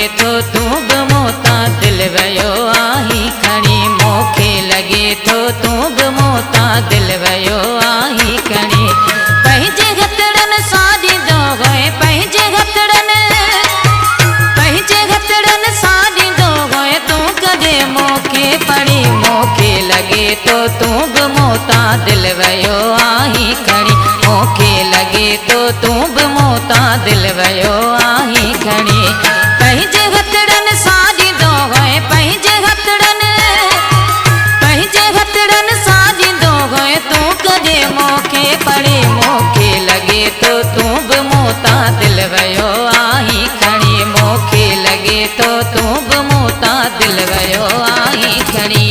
तो तू बमोता दिल वयो आही खणी मोखे लगे तो तू बमोता दिल वयो आही खणी पंहिंजे हथड़न साड़ी दो गए पंहिंजे हथड़न साड़ी दो गए तू कदे मोखे पड़ी मोखे लगे तो तू बमोता दिल वयो आही खणी मोखे लगे तो तू बमोता दिल वयो आही खणी पंहिंजे हथड़न साड़ी दो गए पंहिंजे हथड़न साड़ी दो गए तू कदे मोखे पड़े मोखे लगे तो तू बमोता दिल वयो आही खणी मोखे लगे तो तू बमोता दिल वयो आही खणी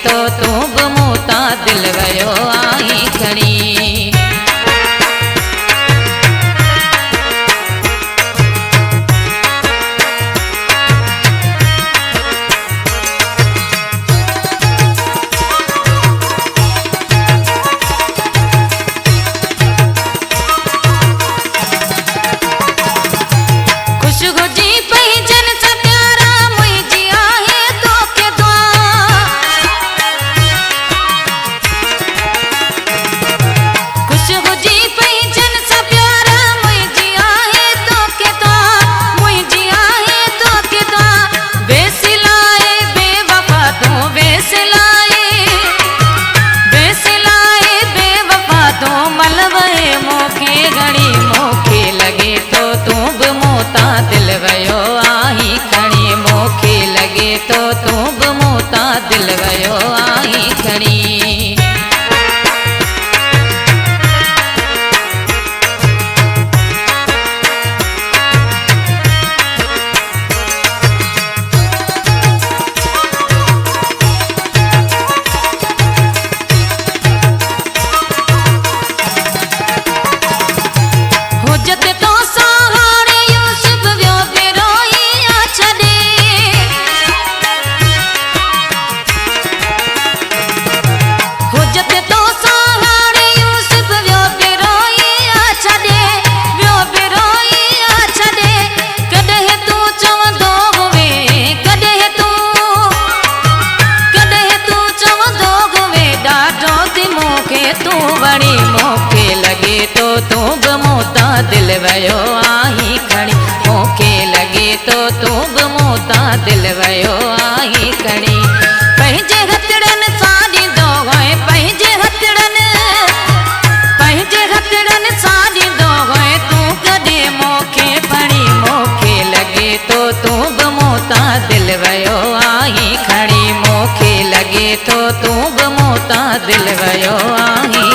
तो तू बमोता दिल वयो आही खणी दिल वयो आही खणी मोखे लगे तो तू बमोता दिल वयो आही खणी मोखे लगे तो तू बमोता दिल वयो आही खणी मोखे लगे तो तू बमोता दिल वयो आही खणी पंहिंजे हथड़न साड़ी दो गए पंहिंजे हथड़न साड़ी दो गए तू कदे मोखे पड़ी मोखे लगे तो तू बमोता दिल वयो आही खणी मोखे लगे तो तू बमोता दिल वयो आही